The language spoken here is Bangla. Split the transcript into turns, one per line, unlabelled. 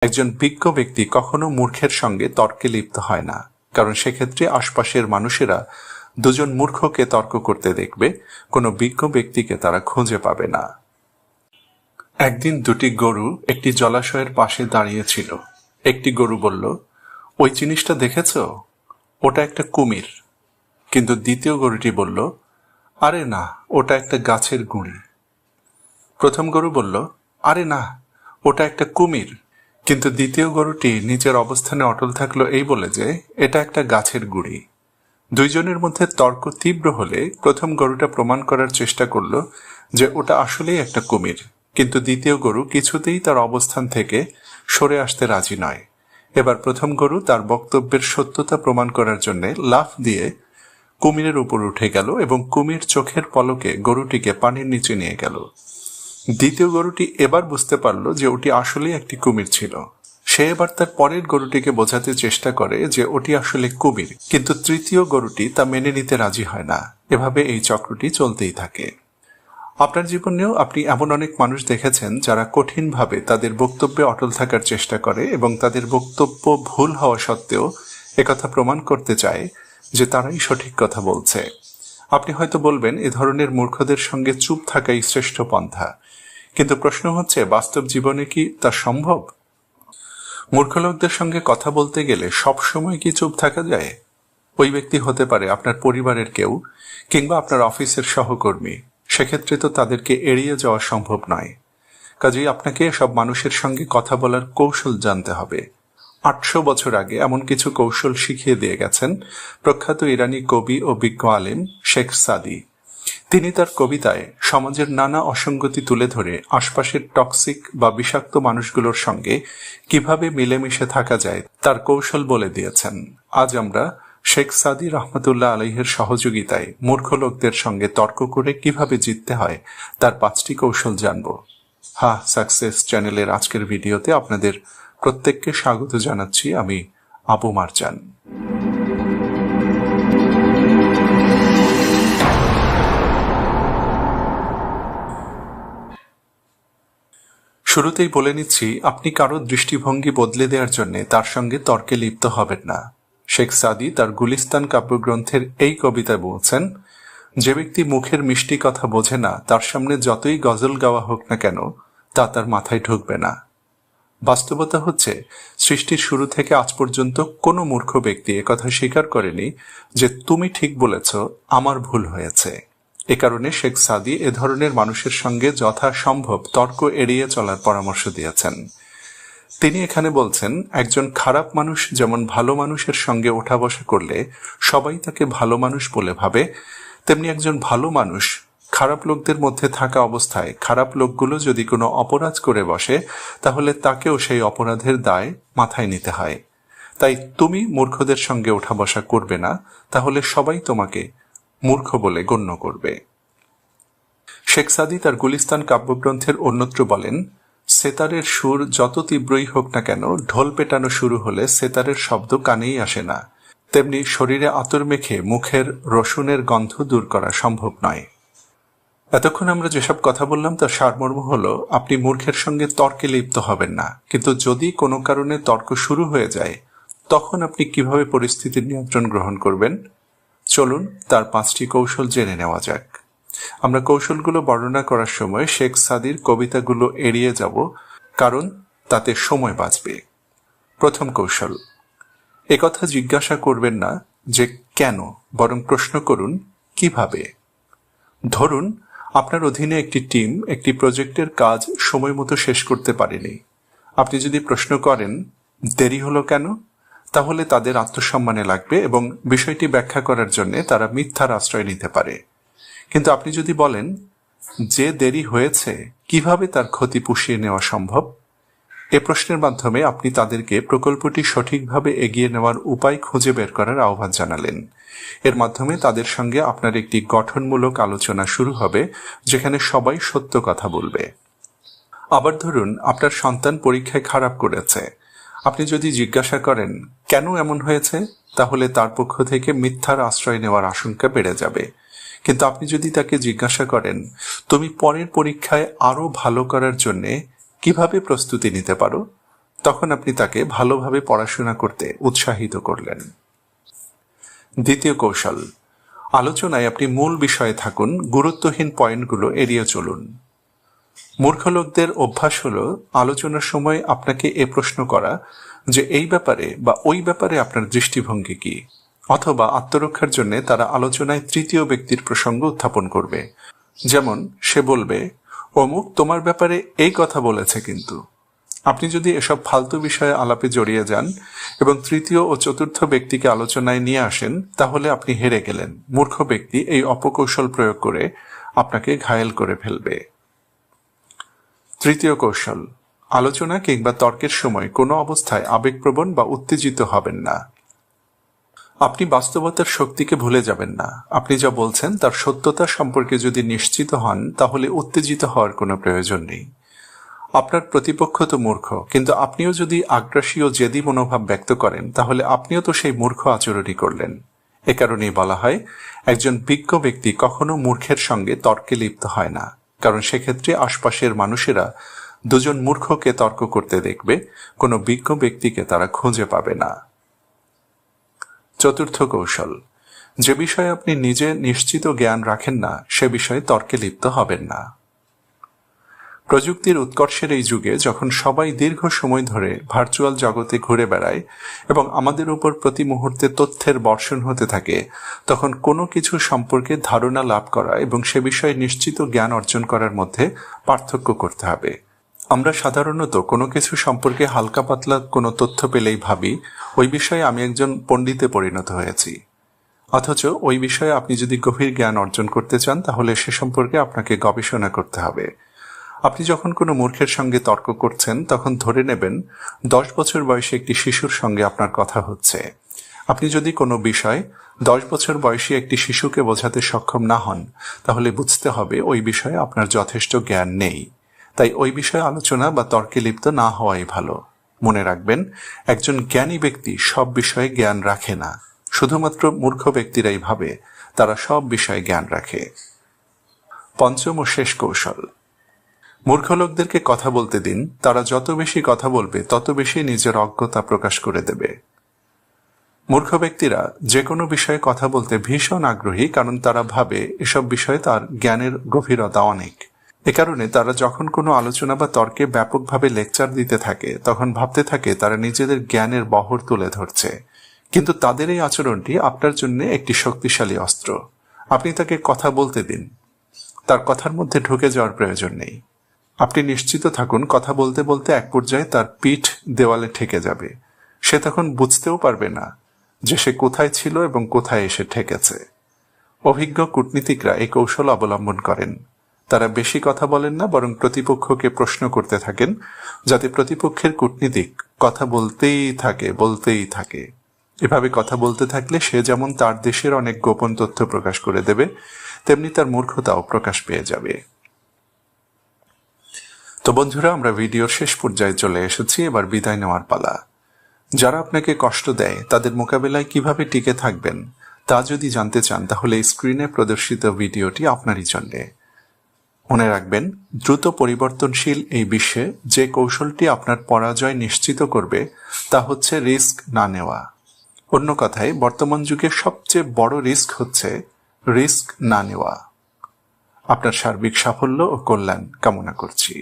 একজন বিজ্ঞ ব্যক্তি কখনো মূর্খের সঙ্গে তর্কে লিপ্ত হয় না, কারণ সেক্ষেত্রে আশপাশের মানুষেরা দুজন মূর্খকে তর্ক করতে দেখবে, কোনো বিজ্ঞ ব্যক্তিকে তারা খুঁজে পাবে না। একদিন দুটি গরু একটি জলাশয়ের পাশে দাঁড়িয়েছিল। একটি গরু বলল, ওই জিনিসটা দেখেছ, ওটা একটা কুমির। কিন্তু দ্বিতীয় গরুটি বলল, আরে না, ওটা একটা গাছের গুঁড়ি। প্রথম গরু বলল, আরে না, ওটা একটা কুমির। কিন্তু দ্বিতীয় গরুটি নিজের অবস্থানে অটল থাকলো এই বলে যে এটা একটা গাছের গুঁড়ি। দুইজনের মধ্যে তর্ক তীব্র হলে প্রথম গরুটা প্রমাণ করার চেষ্টা করল যে ওটা আসলেই একটা কুমির, কিন্তু দ্বিতীয় গরু কিছুতেই তার অবস্থান থেকে সরে আসতে রাজি নয়। এবার প্রথম গরু তার বক্তব্যের সত্যতা প্রমাণ করার জন্য লাফ দিয়ে কুমিরের উপর উঠে গেল এবং কুমির চোখের পলকে গরুটিকে পানির নিচে নিয়ে গেল। দ্বিতীয় গরুটি এবার বুঝতে পারল যে ওটি আসলেই একটি কুমির ছিল। সে এবার তার পরের গরুটিকে বোঝাতে চেষ্টা করে যে ওটি আসলে কুমির, কিন্তু তৃতীয় গরুটি তা মেনে নিতে রাজি হয় না। এভাবে এই চক্রটি চলতেই থাকে। আপনার জীবনেও আপনি এমন অনেক মানুষ দেখেছেন যারা কঠিনভাবে তাদের বক্তব্যে অটল থাকার চেষ্টা করে এবং তাদের বক্তব্য ভুল হওয়া সত্ত্বেও একথা প্রমাণ করতে চায় যে তারাই সঠিক কথা বলছে। আপনি হয়তো বলবেন, এ ধরনের মূর্খদের সঙ্গে চুপ থাকাই শ্রেষ্ঠ পন্থা। কিন্তু প্রশ্ন হচ্ছে, বাস্তব জীবনে কি তা সম্ভব? মূর্খ লোকদের সঙ্গে কথা বলতে গেলে সবসময় কি চুপ থাকা যায়? ওই ব্যক্তি হতে পারে আপনার পরিবারের কেউ কিংবা আপনার অফিসের সহকর্মী। সেক্ষেত্রে তো তাদেরকে এড়িয়ে যাওয়া সম্ভব নয়। কাজেই আপনাকে সব মানুষের সঙ্গে কথা বলার কৌশল জানতে হবে। 800 বছর আগে এমন কিছু কৌশল শিখিয়ে দিয়ে গেছেন প্রখ্যাত ইরানি কবি ও বিজ্ঞ আলেম শেখ সাদি। তিনি তার কবিতায় সমাজের নানা অসঙ্গতি তুলে ধরে আশপাশের টক্সিক বা বিষাক্ত মানুষগুলোর সঙ্গে কিভাবে মিলেমিশে থাকা যায় তার কৌশল বলে দিয়েছেন। আজ আমরা শেখ সাদি রহমতুল্লাহ আলাইহের সহযোগিতায় মূর্খ লোকদের সঙ্গে তর্ক করে কিভাবে জিততে হয় তার 5টি কৌশল জানব। সাকসেস চ্যানেলের আজকের ভিডিওতে আপনাদের প্রত্যেককে স্বাগত জানাচ্ছি। আমি আবু মারজান। শুরুতেই বলে নিচ্ছি, আপনি কারো দৃষ্টিভঙ্গি বদলে দেওয়ার জন্য তার সঙ্গে তর্কে লিপ্ত হবেন না। শেখ সাদি তার গুলিস্তান কাব্যগ্রন্থের এই কবিতায় বলছেন, যে ব্যক্তি মুখের মিষ্টি কথা বোঝে না, তার সামনে যতই গজল গাওয়া হোক না কেন তা তার মাথায় ঢুকবে না। বাস্তবতা হচ্ছে, সৃষ্টির শুরু থেকে আজ পর্যন্ত কোনো মূর্খ ব্যক্তি একথা স্বীকার করেনি যে তুমি ঠিক বলেছ, আমার ভুল হয়েছে। এ কারণে শেখ সাদি এ ধরনের মানুষের সঙ্গে যথাসম্ভব তর্ক এড়িয়ে চলার পরামর্শ দিয়েছেন। তিনি এখানে বলছেন, একজন খারাপ মানুষ যেমন ভালো মানুষের সঙ্গে ওঠা বসা করলে সবাই তাকে ভালো মানুষ বলে ভাবে, তেমনি একজন ভালো মানুষ খারাপ লোকদের মধ্যে থাকা অবস্থায় খারাপ লোকগুলো যদি কোনো অপরাধ করে বসে, তাহলে তাকেও সেই অপরাধের দায় মাথায় নিতে হয়। তাই তুমি মূর্খদের সঙ্গে ওঠা বসা করবে না, তাহলে সবাই তোমাকে মূর্খ বলে গণ্য করবে। শেখ সাদি তার গুলিস্তান কাব্যগ্রন্থের অন্যত্র বলেন, সেতারের সুর যত তীব্রই হোক না কেন, ঢোল পেটানো শুরু হলে সেতারের শব্দ কানেই আসে না। তেমনি শরীরে আতর মেখে মুখের রসুনের গন্ধ দূর করা সম্ভব নয়। এতক্ষণ আমরা যেসব কথা বললাম তার সারমর্ম হলো, আপনি মূর্খের সঙ্গে তর্কে লিপ্ত হবেন না, কিন্তু যদি কোনো কারণে তর্ক শুরু হয়ে যায় তখন আপনি কিভাবে পরিস্থিতির নিয়ন্ত্রণ গ্রহণ করবেন। চলুন তার 5টি কৌশল জেনে নেওয়া যাক। আমরা কৌশলগুলো বর্ণনা করার সময় শেখ সাদির কবিতাগুলো এড়িয়ে যাব, কারণ তাতে সময় বাঁচবে। প্রথম কৌশল, একথা জিজ্ঞাসা করবেন না যে কেন, বরং প্রশ্ন করুন কিভাবে। ধরুন আপনার অধীনে একটি টিম একটি প্রজেক্টের কাজ সময় মতো শেষ করতে পারেনি। আপনি যদি প্রশ্ন করেন দেরি হলো কেন, তাহলে তাদের আত্মসম্মানে লাগবে এবং বিষয়টি ব্যাখ্যা করার জন্য তারা মিথ্যার আশ্রয় নিতে পারে। কিন্তু আপনি যদি বলেন যে দেরি হয়েছে কিভাবে তার ক্ষতি পুষিয়ে নেওয়া সম্ভব, এ প্রশ্নের মাধ্যমে আপনি তাদেরকে প্রকল্পটি সঠিকভাবে এগিয়ে নেওয়ার উপায় খুঁজে বের করার আহ্বান জানালেন। এর মাধ্যমে তাদের সঙ্গে আপনার একটি গঠনমূলক আলোচনা শুরু হবে, যেখানে সবাই সত্য কথা বলবে। আবার ধরুন আপনার সন্তান পরীক্ষায় খারাপ করেছে। আপনি যদি জিজ্ঞাসা করেন কেন এমন হয়েছে, তাহলে তার পক্ষ থেকে মিথ্যার আশ্রয় নেওয়ার আশঙ্কা বেড়ে যাবে। কিন্তু আপনি যদি তাকে জিজ্ঞাসা করেন তুমি পরের পরীক্ষায় আরো ভালো করার জন্য কিভাবে প্রস্তুতি নিতে পারো, তখন আপনি তাকে ভালোভাবে পড়াশোনা করতে উৎসাহিত করলেন। দ্বিতীয় কৌশল, আলোচনায় আপনি মূল বিষয়ে থাকুন, গুরুত্বহীন পয়েন্টগুলো এড়িয়ে চলুন। মূর্খ লোকদের অভ্যাস হলো আলোচনার সময় আপনাকে এ প্রশ্ন করা যে এই ব্যাপারে বা ওই ব্যাপারে আপনার দৃষ্টিভঙ্গি কি, অথবা আত্মরক্ষার জন্য তারা আলোচনায় তৃতীয় ব্যক্তির প্রসঙ্গ উত্থাপন করবে। যেমন সে বলবে, অমুক তোমার ব্যাপারে এই কথা বলেছে কিন্তু। আপনি যদি এসব ফালতু বিষয়ে আলাপে জড়িয়ে যান এবং তৃতীয় ও চতুর্থ ব্যক্তিকে আলোচনায় নিয়ে আসেন, তাহলে আপনি হেরে গেলেন। মূর্খ ব্যক্তি এই অপকৌশল প্রয়োগ করে আপনাকে ঘায়েল করে ফেলবে। তৃতীয় কৌশল, আলোচনা কিংবা তর্কের সময় কোনো অবস্থায় আবেগপ্রবণ বা উত্তেজিত হবেন না। আপনি বাস্তবতার শক্তিকে ভুলে যাবেন না। আপনি যা বলছেন তার সত্যতা সম্পর্কে যদি নিশ্চিত হন, তাহলে উত্তেজিত হওয়ার কোনো প্রয়োজন নেই। আপনার প্রতিপক্ষ তো মূর্খ, কিন্তু আপনিও যদি আগ্রাসী ও জেদি মনোভাব ব্যক্ত করেন, তাহলে আপনিও তো সেই মূর্খ আচরণই করলেন। এ কারণেই বলা হয়, একজন বিজ্ঞ ব্যক্তি কখনো মূর্খের সঙ্গে তর্কে লিপ্ত হয় না, কারণ সেক্ষেত্রে আশপাশের মানুষেরা দুজন মূর্খকে তর্ক করতে দেখবে, কোনো বিজ্ঞ ব্যক্তিকে তারা খুঁজে পাবে না। চতুর্থ কৌশল, যে বিষয়ে আপনি নিজে নিশ্চিত জ্ঞান রাখেন না, সে বিষয়ে তর্কে লিপ্ত হবেন না। প্রযুক্তির উৎকর্ষের এই যুগে যখন সবাই দীর্ঘ সময় ধরে ভার্চুয়াল জগতে ঘুরে বেড়ায় এবং আমাদের উপর প্রতি মুহূর্তে তথ্যের বর্ষণ হতে থাকে, তখন কোনো কিছু সম্পর্কে ধারণা লাভ করা এবং সে বিষয়ে নিশ্চিত জ্ঞান অর্জন করার মধ্যে পার্থক্য করতে হবে। আমরা সাধারণত কোনো কিছু সম্পর্কে হালকা পাতলা কোনো তথ্য পেলেই ভাবি, ওই বিষয়ে আমি একজন পণ্ডিতে পরিণত হয়েছি। অথচ ওই বিষয়ে আপনি যদি গভীর জ্ঞান অর্জন করতে চান, তাহলে সে সম্পর্কে আপনাকে গবেষণা করতে হবে। আপনি যখন কোনো মূর্খের সঙ্গে তর্ক করছেন, তখন ধরে নেবেন 10 বছর বয়সী একটি শিশুর সঙ্গে আপনার কথা হচ্ছে। আপনি যদি কোনো বিষয় 10 বছর বয়সী একটি শিশুকে বোঝাতে সক্ষম না হন, তাহলে বুঝতে হবে ওই বিষয়ে আপনার যথেষ্ট জ্ঞান নেই। তাই ওই বিষয়ে আলোচনা বা তর্কে লিপ্ত না হওয়াই ভালো। মনে রাখবেন, একজন জ্ঞানী ব্যক্তি সব বিষয়ে জ্ঞান রাখে না। শুধুমাত্র মূর্খ ব্যক্তিরাই ভাবে তারা সব বিষয়ে জ্ঞান রাখে। পঞ্চম ও শেষ কৌশল, মূর্খ লোকদেরকে কথা বলতে দিন। তারা যত বেশি কথা বলবে, তত বেশি নিজের অজ্ঞতা প্রকাশ করে দেবে। মূর্খ ব্যক্তিরা যে কোনো বিষয়ে কথা বলতে ভীষণ আগ্রহী, কারণ তারা ভাবে এসব বিষয়ে তার জ্ঞানের গভীরতা অনেক। এ কারণে তারা যখন কোনো আলোচনা বা তর্কে ব্যাপকভাবে লেকচার দিতে থাকে, তখন ভাবতে থাকে তারা নিজেদের জ্ঞানের বহর তুলে ধরছে। কিন্তু তাদের এই আচরণটি আপনার জন্য একটি শক্তিশালী অস্ত্র। আপনি তাকে কথা বলতে দিন, তার কথার মধ্যে ঢুকে যাওয়ার প্রয়োজন নেই। আপনি নিশ্চিত থাকুন, কথা বলতে বলতে এক পর্যায়ে তার পিঠ দেওয়ালে ঠেকে যাবে। সে তখন বুঝতেও পারবে না যে সে কোথায় ছিল এবং কোথায় এসে ঠেকেছে। অভিজ্ঞ কূটনীতিকরা এই কৌশল অবলম্বন করেন। তারা বেশি কথা বলেন না, বরং প্রতিপক্ষকে প্রশ্ন করতে থাকেন, যাতে প্রতিপক্ষের কূটনীতিক কথা বলতেই থাকে। এভাবে কথা বলতে থাকলে সে যেমন তার দেশের অনেক গোপন তথ্য প্রকাশ করে দেবে, তেমনি তার মূর্খতাও প্রকাশ পেয়ে যাবে। তো বন্ধুরা, আমরা ভিডিওর শেষ পর্যায়ে চলে এসেছি। এবার বিদায় নেওয়ার পালা। যারা আপনাকে কষ্ট দেয়, তাদের মোকাবেলায় কিভাবে টিকে থাকবেন তা যদি জানতে চান, তাহলে স্ক্রিনে প্রদর্শিত ভিডিওটি আপনারই জন্য। মনে রাখবেন, দ্রুত পরিবর্তনশীল এই বিশ্বে যে কৌশলটি আপনার পরাজয় নিশ্চিত করবে, তা হচ্ছে রিস্ক না নেওয়া। অন্য কথায়, বর্তমান যুগে সবচেয়ে বড় রিস্ক হচ্ছে রিস্ক না নেওয়া। আপনার সার্বিক সাফল্য ও কল্যাণ কামনা করছি।